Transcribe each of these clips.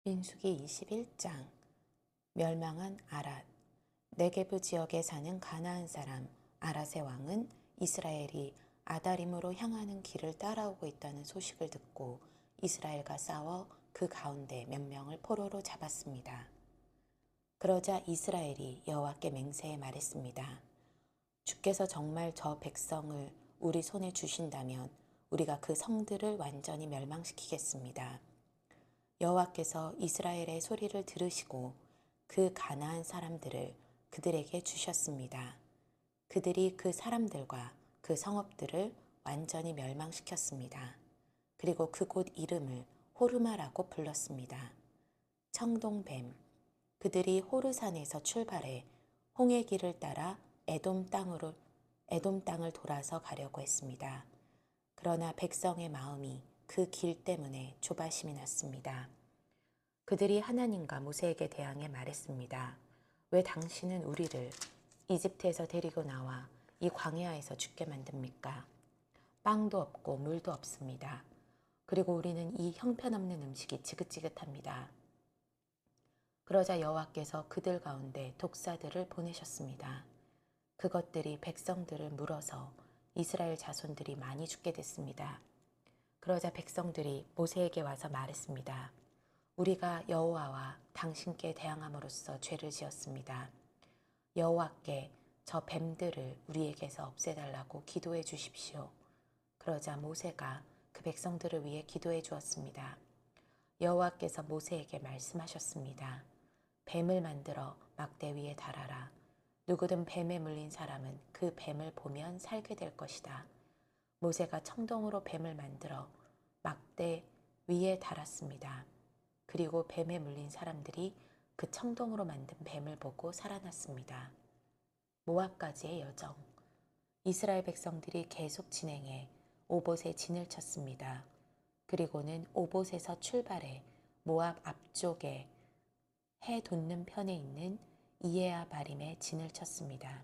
민수기 21장. 멸망한 아랏. 네게브 지역에 사는 가나안 사람 아랏의 왕은 이스라엘이 아다림으로 향하는 길을 따라오고 있다는 소식을 듣고 이스라엘과 싸워 그 가운데 몇 명을 포로로 잡았습니다. 그러자 이스라엘이 여호와께 맹세해 말했습니다. 주께서 정말 저 백성을 우리 손에 주신다면 우리가 그 성들을 완전히 멸망시키겠습니다. 여호와께서 이스라엘의 소리를 들으시고 그 가나안 사람들을 그들에게 주셨습니다. 그들이 그 사람들과 그 성읍들을 완전히 멸망시켰습니다. 그리고 그곳 이름을 호르마라고 불렀습니다. 청동뱀. 그들이 호르산에서 출발해 홍해 길을 따라 에돔 땅을 돌아서 가려고 했습니다. 그러나 백성의 마음이 그 길 때문에 조바심이 났습니다. 그들이 하나님과 모세에게 대항해 말했습니다. 왜 당신은 우리를 이집트에서 데리고 나와 이 광야에서 죽게 만듭니까? 빵도 없고 물도 없습니다. 그리고 우리는 이 형편없는 음식이 지긋지긋합니다. 그러자 여호와께서 그들 가운데 독사들을 보내셨습니다. 그것들이 백성들을 물어서 이스라엘 자손들이 많이 죽게 됐습니다. 그러자 백성들이 모세에게 와서 말했습니다. 우리가 여호와와 당신께 대항함으로써 죄를 지었습니다. 여호와께 저 뱀들을 우리에게서 없애달라고 기도해 주십시오. 그러자 모세가 그 백성들을 위해 기도해 주었습니다. 여호와께서 모세에게 말씀하셨습니다. 뱀을 만들어 막대 위에 달아라. 누구든 뱀에 물린 사람은 그 뱀을 보면 살게 될 것이다. 모세가 청동으로 뱀을 만들어 막대 위에 달았습니다. 그리고 뱀에 물린 사람들이 그 청동으로 만든 뱀을 보고 살아났습니다. 모압까지의 여정. 이스라엘 백성들이 계속 진행해 오봇에 진을 쳤습니다. 그리고는 오봇에서 출발해 모압 앞쪽에 해 돋는 편에 있는 이에아 바림에 진을 쳤습니다.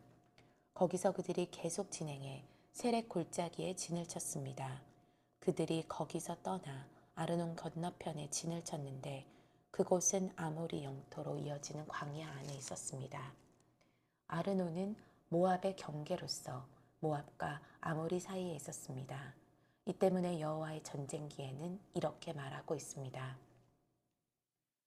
거기서 그들이 계속 진행해 세렉 골짜기에 진을 쳤습니다. 그들이 거기서 떠나 아르논 건너편에 진을 쳤는데 그곳은 아모리 영토로 이어지는 광야 안에 있었습니다. 아르논은 모압의 경계로서 모압과 아모리 사이에 있었습니다. 이 때문에 여호와의 전쟁기에는 이렇게 말하고 있습니다.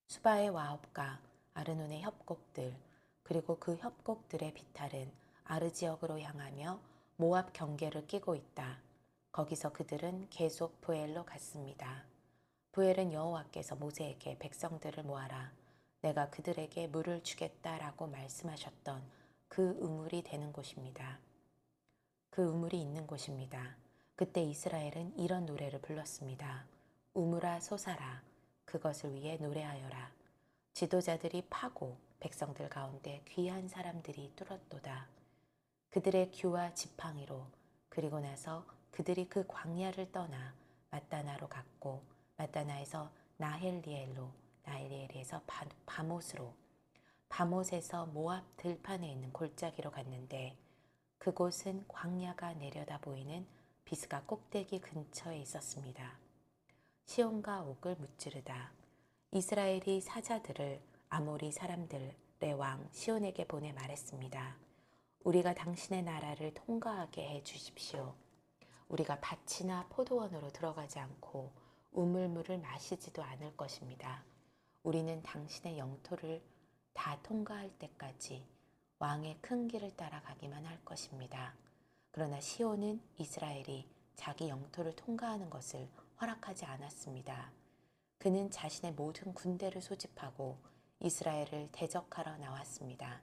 수바의 와업과 아르논의 협곡들 그리고 그 협곡들의 비탈은 아르 지역으로 향하며 모압 경계를 끼고 있다. 거기서 그들은 계속 부엘로 갔습니다. 부엘은 여호와께서 모세에게 백성들을 모아라. 내가 그들에게 물을 주겠다라고 말씀하셨던 그 우물이 되는 곳입니다. 그 우물이 있는 곳입니다. 그때 이스라엘은 이런 노래를 불렀습니다. 우물아 솟아라. 그것을 위해 노래하여라. 지도자들이 파고 백성들 가운데 귀한 사람들이 뚫었도다. 그들의 규와 지팡이로 그리고 나서 그들이 그 광야를 떠나 마따나로 갔고 마따나에서 나헬리엘로 나헬리엘에서 바못으로 바못에서 모압 들판에 있는 골짜기로 갔는데 그곳은 광야가 내려다 보이는 비스가 꼭대기 근처에 있었습니다. 시온과 옥을 무찌르다. 이스라엘이 사자들을 아모리 사람들의 왕 시온에게 보내 말했습니다. 우리가 당신의 나라를 통과하게 해 주십시오. 우리가 밭이나 포도원으로 들어가지 않고 우물물을 마시지도 않을 것입니다. 우리는 당신의 영토를 다 통과할 때까지 왕의 큰 길을 따라가기만 할 것입니다. 그러나 시온은 이스라엘이 자기 영토를 통과하는 것을 허락하지 않았습니다. 그는 자신의 모든 군대를 소집하고 이스라엘을 대적하러 나왔습니다.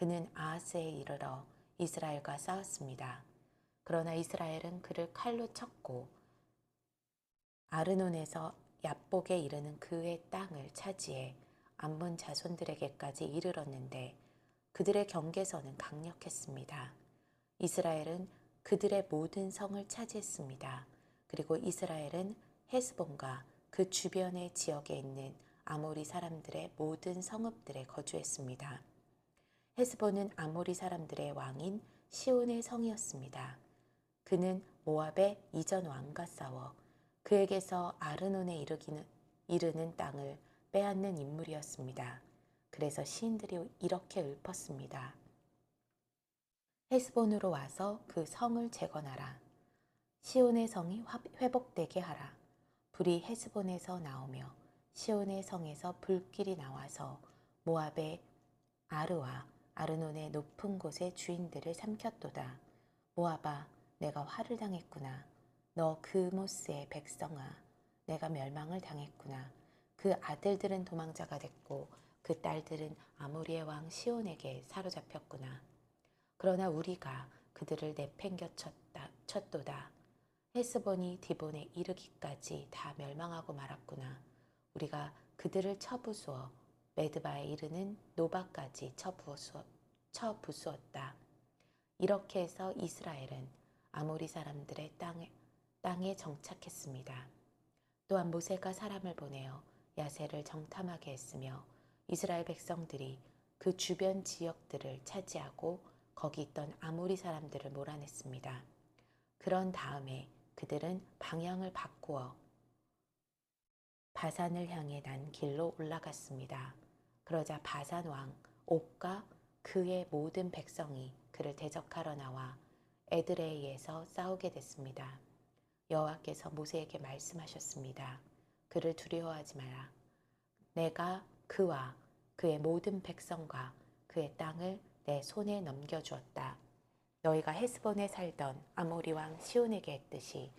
그는 아하스에 이르러 이스라엘과 싸웠습니다. 그러나 이스라엘은 그를 칼로 쳤고 아르논에서 얍복에 이르는 그의 땅을 차지해 암몬 자손들에게까지 이르렀는데 그들의 경계선은 강력했습니다. 이스라엘은 그들의 모든 성을 차지했습니다. 그리고 이스라엘은 헤스본과 그 주변의 지역에 있는 아모리 사람들의 모든 성읍들에 거주했습니다. 헤스본은 아모리 사람들의 왕인 시온의 성이었습니다. 그는 모압의 이전 왕과 싸워 그에게서 아르논에 이르는 땅을 빼앗는 인물이었습니다. 그래서 시인들이 이렇게 읊었습니다. 헤스본으로 와서 그 성을 재건하라. 시온의 성이 회복되게 하라. 불이 헤스본에서 나오며 시온의 성에서 불길이 나와서 모압의 아르와 아르논의 높은 곳의 주인들을 삼켰도다. 모압아, 내가 화를 당했구나. 너 그모스의 백성아, 내가 멸망을 당했구나. 그 아들들은 도망자가 됐고 그 딸들은 아모리의 왕 시온에게 사로잡혔구나. 그러나 우리가 그들을 내팽겨 쳤도다. 헤스본이 디본에 이르기까지 다 멸망하고 말았구나. 우리가 그들을 쳐부수어 메드바에 이르는 노바까지 쳐부수었다. 이렇게 해서 이스라엘은 아모리 사람들의 땅에 정착했습니다. 또한 모세가 사람을 보내어 야세를 정탐하게 했으며 이스라엘 백성들이 그 주변 지역들을 차지하고 거기 있던 아모리 사람들을 몰아냈습니다. 그런 다음에 그들은 방향을 바꾸어 바산을 향해 난 길로 올라갔습니다. 그러자 바산 왕 옥과 그의 모든 백성이 그를 대적하러 나와 에드레이에서 싸우게 됐습니다. 여호와께서 모세에게 말씀하셨습니다. 그를 두려워하지 마라. 내가 그와 그의 모든 백성과 그의 땅을 내 손에 넘겨주었다. 너희가 헤스본에 살던 아모리 왕 시온에게 했듯이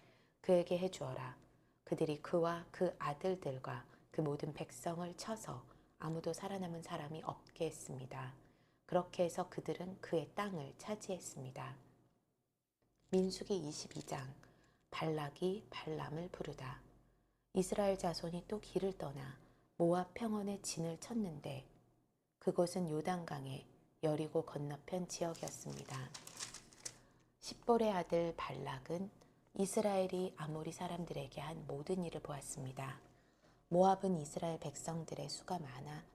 그에게 해주어라. 그들이 그와 그 아들들과 그 모든 백성을 쳐서 아무도 살아남은 사람이 없게 했습니다. 그렇게 해서 그들은 그의 땅을 차지했습니다. 민수기 22장 발락이 발람을 부르다. 이스라엘 자손이 또 길을 떠나 모압 평원에 진을 쳤는데 그곳은 요단강의 여리고 건너편 지역이었습니다. 십볼의 아들 발락은 이스라엘이 아모리 사람들에게 한 모든 일을 보았습니다. 모압은 이스라엘 백성들의 수가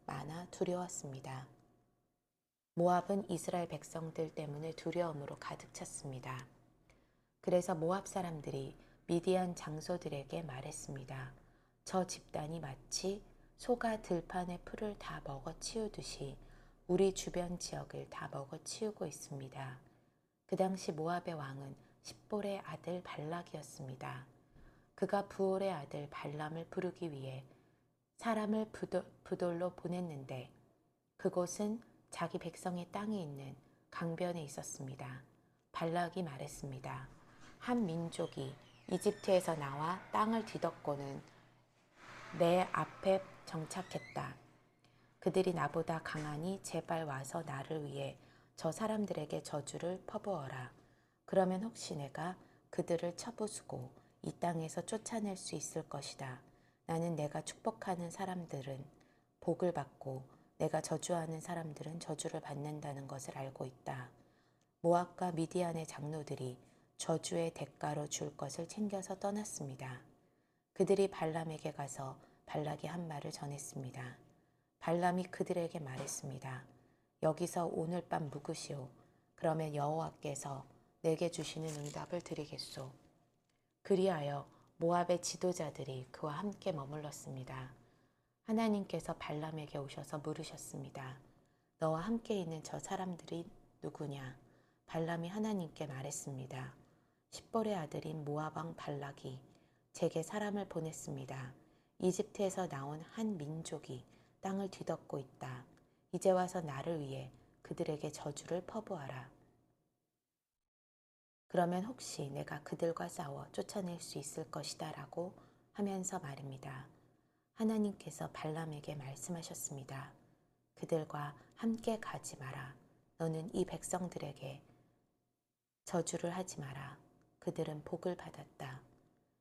많아 두려웠습니다. 모압은 이스라엘 백성들 때문에 두려움으로 가득 찼습니다. 그래서 모압 사람들이 미디안 장소들에게 말했습니다. 저 집단이 마치 소가 들판의 풀을 다 먹어치우듯이 우리 주변 지역을 다 먹어치우고 있습니다. 그 당시 모압의 왕은 십볼의 아들 발락이었습니다. 그가 부올의 아들 발람을 부르기 위해 사람을 부돌로 보냈는데 그곳은 자기 백성의 땅에 있는 강변에 있었습니다. 발락이 말했습니다. 한 민족이 이집트에서 나와 땅을 뒤덮고는 내 앞에 정착했다. 그들이 나보다 강하니 제발 와서 나를 위해 저 사람들에게 저주를 퍼부어라. 그러면 혹시 내가 그들을 쳐부수고 이 땅에서 쫓아낼 수 있을 것이다. 나는 내가 축복하는 사람들은 복을 받고 내가 저주하는 사람들은 저주를 받는다는 것을 알고 있다. 모압과 미디안의 장로들이 저주의 대가로 줄 것을 챙겨서 떠났습니다. 그들이 발람에게 가서 발락이 한 말을 전했습니다. 발람이 그들에게 말했습니다. 여기서 오늘 밤 묵으시오. 그러면 여호와께서 내게 주시는 응답을 드리겠소. 그리하여 모압의 지도자들이 그와 함께 머물렀습니다. 하나님께서 발람에게 오셔서 물으셨습니다. 너와 함께 있는 저 사람들이 누구냐? 발람이 하나님께 말했습니다. 십볼의 아들인 모압 왕 발락이 제게 사람을 보냈습니다. 이집트에서 나온 한 민족이 땅을 뒤덮고 있다. 이제 와서 나를 위해 그들에게 저주를 퍼부어라. 그러면 혹시 내가 그들과 싸워 쫓아낼 수 있을 것이다 라고 하면서 말입니다. 하나님께서 발람에게 말씀하셨습니다. 그들과 함께 가지 마라. 너는 이 백성들에게 저주를 하지 마라. 그들은 복을 받았다.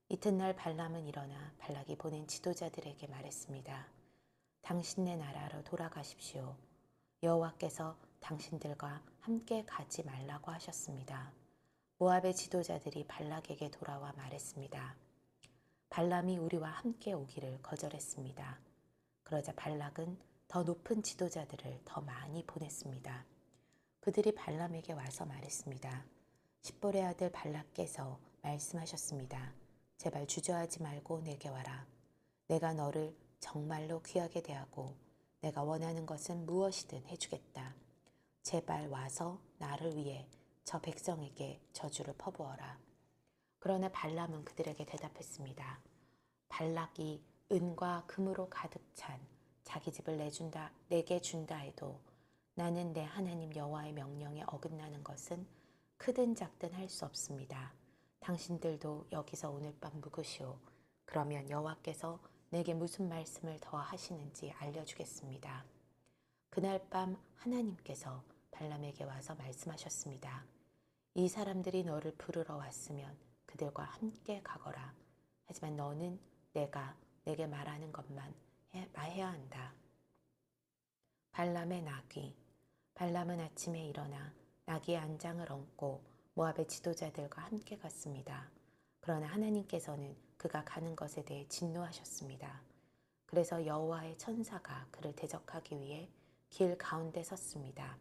이튿날 발람은 일어나 발락이 보낸 지도자들에게 말했습니다. 당신네 나라로 돌아가십시오. 여호와께서 당신들과 함께 가지 말라고 하셨습니다. 모압의 지도자들이 발락에게 돌아와 말했습니다. 발람이 우리와 함께 오기를 거절했습니다. 그러자 발락은 더 높은 지도자들을 더 많이 보냈습니다. 그들이 발람에게 와서 말했습니다. 십볼의 아들 발락께서 말씀하셨습니다. 제발 주저하지 말고 내게 와라. 내가 너를 정말로 귀하게 대하고 내가 원하는 것은 무엇이든 해주겠다. 제발 와서 나를 위해 저 백성에게 저주를 퍼부어라. 그러나 발람은 그들에게 대답했습니다. 발락이 은과 금으로 가득 찬 자기 집을 내게 준다 해도 나는 내 하나님 여호와의 명령에 어긋나는 것은 크든 작든 할 수 없습니다. 당신들도 여기서 오늘 밤 묵으시오. 그러면 여호와께서 내게 무슨 말씀을 더 하시는지 알려주겠습니다. 그날 밤 하나님께서 발람에게 와서 말씀하셨습니다. 이 사람들이 너를 부르러 왔으면 그들과 함께 가거라. 하지만 너는 내가 내게 말하는 것만 해야 한다. 발람의 나귀. 발람은 아침에 일어나 나귀의 안장을 얹고 모압의 지도자들과 함께 갔습니다. 그러나 하나님께서는 그가 가는 것에 대해 진노하셨습니다. 그래서 여호와의 천사가 그를 대적하기 위해 길 가운데 섰습니다.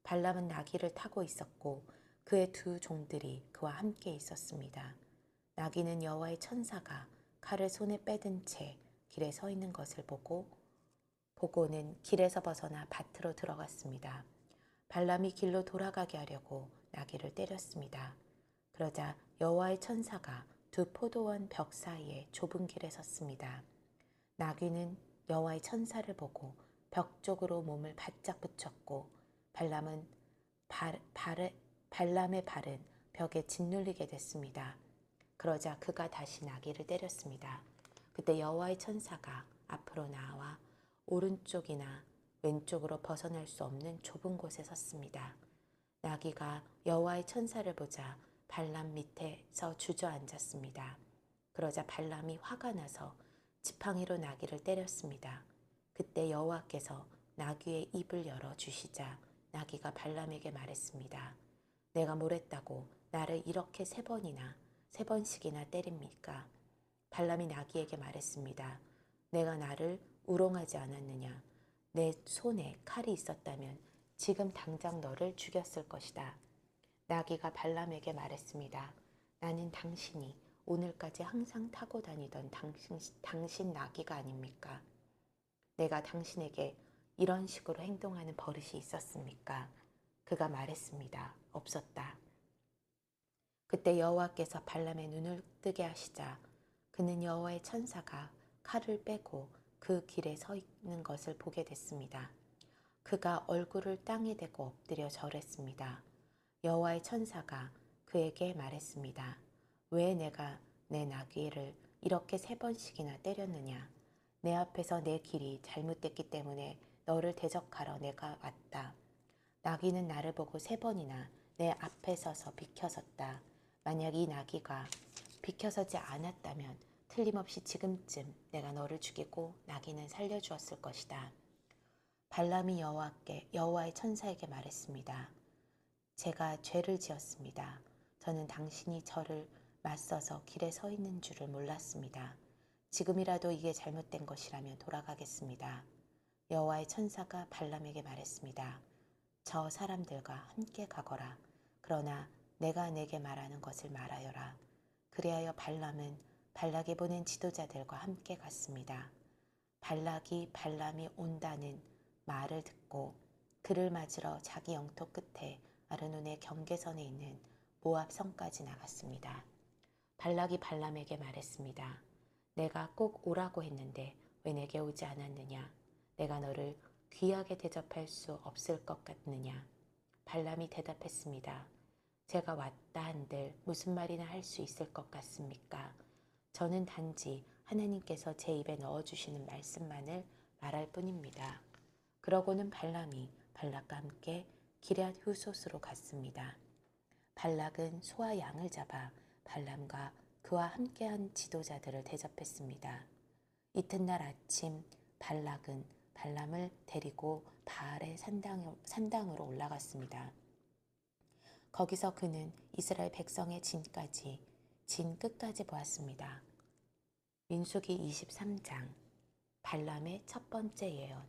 발람은 나귀를 타고 있었고 그의 두 종들이 그와 함께 있었습니다. 나귀는 여호와의 천사가 칼을 손에 빼든 채 길에 서 있는 것을 보고는 길에서 벗어나 밭으로 들어갔습니다. 발람이 길로 돌아가게 하려고 나귀를 때렸습니다. 그러자 여호와의 천사가 두 포도원 벽 사이에 좁은 길에 섰습니다. 나귀는 여호와의 천사를 보고 벽 쪽으로 몸을 바짝 붙였고 발람의 발은 벽에 짓눌리게 됐습니다. 그러자 그가 다시 나귀를 때렸습니다. 그때 여호와의 천사가 앞으로 나와 오른쪽이나 왼쪽으로 벗어날 수 없는 좁은 곳에 섰습니다. 나귀가 여호와의 천사를 보자 발람 밑에서 주저앉았습니다. 그러자 발람이 화가 나서 지팡이로 나귀를 때렸습니다. 그때 여호와께서 나귀의 입을 열어주시자 나귀가 발람에게 말했습니다. 내가 뭘 했다고 나를 이렇게 세 번씩이나 때립니까? 발람이 나귀에게 말했습니다. 내가 나를 우롱하지 않았느냐? 내 손에 칼이 있었다면 지금 당장 너를 죽였을 것이다. 나귀가 발람에게 말했습니다. 나는 당신이 오늘까지 항상 타고 다니던 당신 나귀가 아닙니까? 내가 당신에게 이런 식으로 행동하는 버릇이 있었습니까? 그가 말했습니다. 없었다. 그때 여호와께서 발람의 눈을 뜨게 하시자 그는 여호와의 천사가 칼을 빼고 그 길에 서 있는 것을 보게 됐습니다. 그가 얼굴을 땅에 대고 엎드려 절했습니다. 여호와의 천사가 그에게 말했습니다. 왜 내가 내 나귀를 이렇게 세 번씩이나 때렸느냐? 내 앞에서 내 길이 잘못됐기 때문에 너를 대적하러 내가 왔다. 나귀는 나를 보고 세 번이나 내 앞에 서서 비켜섰다. 만약 이 나귀가 비켜서지 않았다면 틀림없이 지금쯤 내가 너를 죽이고 나귀는 살려주었을 것이다. 발람이 여호와의 천사에게 말했습니다. 제가 죄를 지었습니다. 저는 당신이 저를 맞서서 길에 서 있는 줄을 몰랐습니다. 지금이라도 이게 잘못된 것이라면 돌아가겠습니다. 여호와의 천사가 발람에게 말했습니다. 저 사람들과 함께 가거라. 그러나 내가 내게 말하는 것을 말하여라. 그리하여 발람은 발락이 보낸 지도자들과 함께 갔습니다. 발락이 발람이 온다는 말을 듣고 그를 맞으러 자기 영토 끝에 아르논의 경계선에 있는 모압 성까지 나갔습니다. 발락이 발람에게 말했습니다. 내가 꼭 오라고 했는데 왜 내게 오지 않았느냐? 내가 너를 귀하게 대접할 수 없을 것 같느냐? 발람이 대답했습니다. 제가 왔다 한들 무슨 말이나 할 수 있을 것 같습니까? 저는 단지 하나님께서 제 입에 넣어주시는 말씀만을 말할 뿐입니다. 그러고는 발람이 발락과 함께 기럇 후솥으로 갔습니다. 발락은 소와 양을 잡아 발람과 그와 함께한 지도자들을 대접했습니다. 이튿날 아침 발락은 발람을 데리고 바알의 산당으로 올라갔습니다. 거기서 그는 이스라엘 백성의 진 끝까지 보았습니다. 민수기 23장 발람의 첫 번째 예언.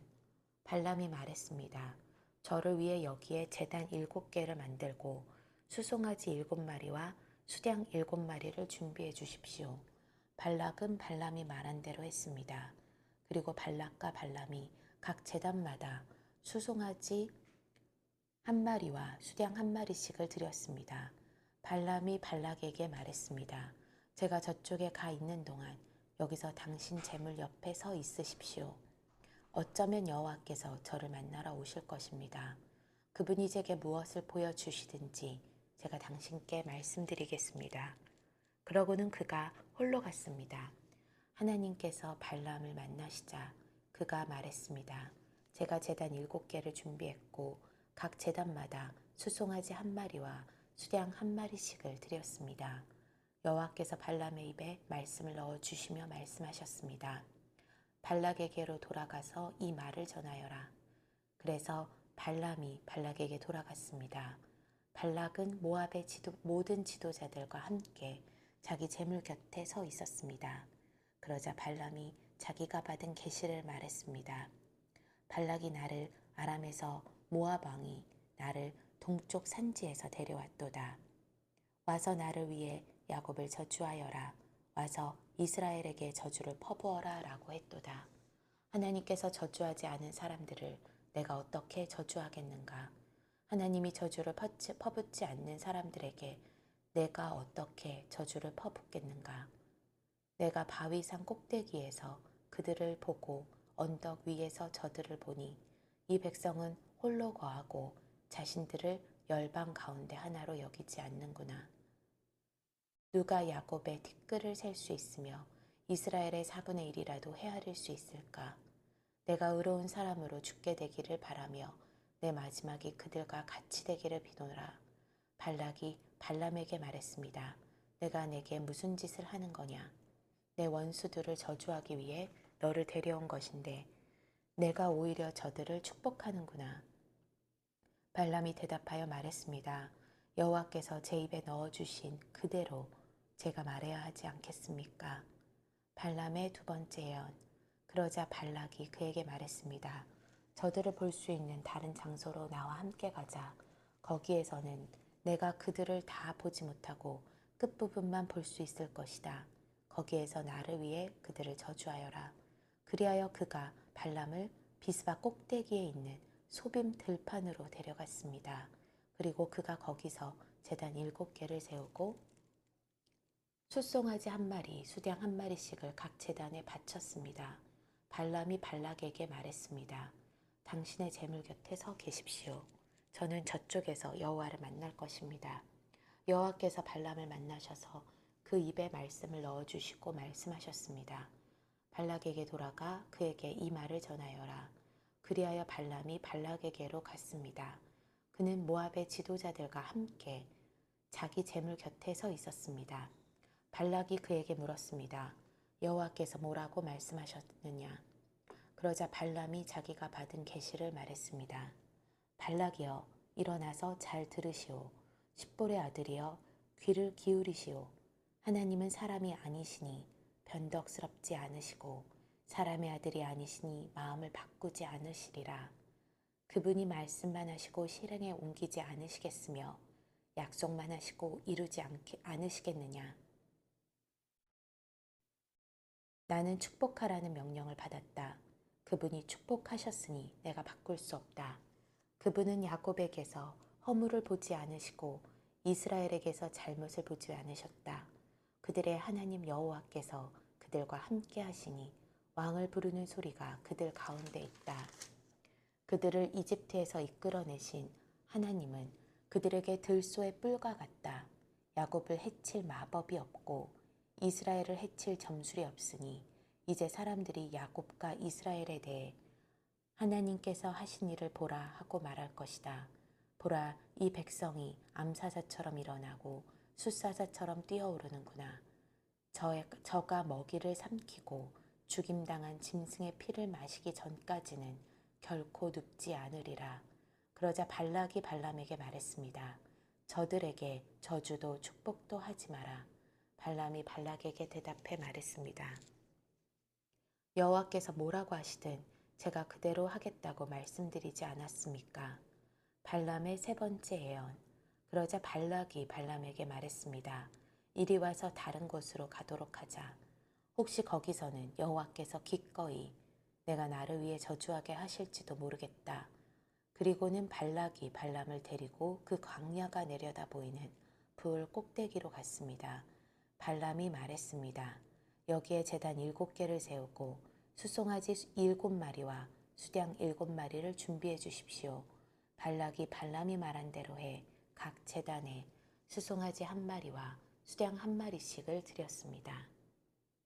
발람이 말했습니다. 저를 위해 여기에 제단 7개를 만들고 수송아지 7마리와 수량 7마리를 준비해 주십시오. 발락은 발람이 말한 대로 했습니다. 그리고 발락과 발람이 각 제단마다 수송아지 한 마리와 수량 한 마리씩을 드렸습니다. 발람이 발락에게 말했습니다. 제가 저쪽에 가 있는 동안 여기서 당신 재물 옆에 서 있으십시오. 어쩌면 여호와께서 저를 만나러 오실 것입니다. 그분이 제게 무엇을 보여주시든지 제가 당신께 말씀드리겠습니다. 그러고는 그가 홀로 갔습니다. 하나님께서 발람을 만나시자 그가 말했습니다. 제가 제단 7개를 준비했고 각 제단마다 수송아지 한 마리와 수량 한 마리씩을 드렸습니다. 여호와께서 발람의 입에 말씀을 넣어주시며 말씀하셨습니다. 발락에게로 돌아가서 이 말을 전하여라. 그래서 발람이 발락에게 돌아갔습니다. 발락은 모압의 모든 지도자들과 함께 자기 재물 곁에 서 있었습니다. 그러자 발람이 자기가 받은 계시를 말했습니다. 발락이 나를 아람에서 모압 왕이 나를 동쪽 산지에서 데려왔도다. 와서 나를 위해 야곱을 저주하여라. 와서 이스라엘에게 저주를 퍼부어라 라고 했도다. 하나님께서 저주하지 않은 사람들을 내가 어떻게 저주하겠는가? 하나님이 저주를 퍼붓지 않는 사람들에게 내가 어떻게 저주를 퍼붓겠는가? 내가 바위산 꼭대기에서 그들을 보고 언덕 위에서 저들을 보니 이 백성은 홀로 거하고 자신들을 열방 가운데 하나로 여기지 않는구나. 누가 야곱의 티끌을 셀 수 있으며 이스라엘의 4분의 1이라도 헤아릴 수 있을까? 내가 의로운 사람으로 죽게 되기를 바라며 내 마지막이 그들과 같이 되기를 비노라. 발락이 발람에게 말했습니다. 내가 내게 무슨 짓을 하는 거냐? 내 원수들을 저주하기 위해 너를 데려온 것인데 내가 오히려 저들을 축복하는구나. 발람이 대답하여 말했습니다. 여호와께서 제 입에 넣어주신 그대로 제가 말해야 하지 않겠습니까? 발람의 두 번째 예언. 그러자 발락이 그에게 말했습니다. 저들을 볼 수 있는 다른 장소로 나와 함께 가자. 거기에서는 내가 그들을 다 보지 못하고 끝부분만 볼 수 있을 것이다. 거기에서 나를 위해 그들을 저주하여라. 그리하여 그가 발람을 비스바 꼭대기에 있는 소빔 들판으로 데려갔습니다. 그리고 그가 거기서 제단 7개를 세우고 숫송아지 한 마리, 수량 한 마리씩을 각 제단에 바쳤습니다. 발람이 발락에게 말했습니다. 당신의 재물 곁에 서 계십시오. 저는 저쪽에서 여호와를 만날 것입니다. 여호와께서 발람을 만나셔서 그 입에 말씀을 넣어주시고 말씀하셨습니다. 발락에게 돌아가 그에게 이 말을 전하여라. 그리하여 발람이 발락에게로 갔습니다. 그는 모압의 지도자들과 함께 자기 재물 곁에 서 있었습니다. 발락이 그에게 물었습니다. 여호와께서 뭐라고 말씀하셨느냐? 그러자 발람이 자기가 받은 계시를 말했습니다. 발락이여 일어나서 잘 들으시오. 십볼의 아들이여 귀를 기울이시오. 하나님은 사람이 아니시니 변덕스럽지 않으시고 사람의 아들이 아니시니 마음을 바꾸지 않으시리라. 그분이 말씀만 하시고 실행에 옮기지 않으시겠으며 약속만 하시고 이루지 않으시겠느냐. 나는 축복하라는 명령을 받았다. 그분이 축복하셨으니 내가 바꿀 수 없다. 그분은 야곱에게서 허물을 보지 않으시고 이스라엘에게서 잘못을 보지 않으셨다. 그들의 하나님 여호와께서 그들과 함께 하시니 왕을 부르는 소리가 그들 가운데 있다. 그들을 이집트에서 이끌어내신 하나님은 그들에게 들소의 뿔과 같다. 야곱을 해칠 마법이 없고 이스라엘을 해칠 점술이 없으니 이제 사람들이 야곱과 이스라엘에 대해 하나님께서 하신 일을 보라 하고 말할 것이다. 보라, 이 백성이 암사자처럼 일어나고 숫사자처럼 뛰어오르는구나. 저가 먹이를 삼키고 죽임당한 짐승의 피를 마시기 전까지는 결코 눕지 않으리라. 그러자 발락이 발람에게 말했습니다. 저들에게 저주도 축복도 하지 마라. 발람이 발락에게 대답해 말했습니다. 여호와께서 뭐라고 하시든 제가 그대로 하겠다고 말씀드리지 않았습니까? 발람의 세 번째 예언. 그러자 발락이 발람에게 말했습니다. 이리 와서 다른 곳으로 가도록 하자. 혹시 거기서는 여호와께서 기꺼이 내가 나를 위해 저주하게 하실지도 모르겠다. 그리고는 발락이 발람을 데리고 그 광야가 내려다 보이는 불 꼭대기로 갔습니다. 발람이 말했습니다. 여기에 제단 7개를 세우고 수송아지 7마리와 수량 7마리를 준비해 주십시오. 발락이 발람이 말한 대로 해 각 제단에 수송아지 1마리와 수량 1마리씩을 드렸습니다.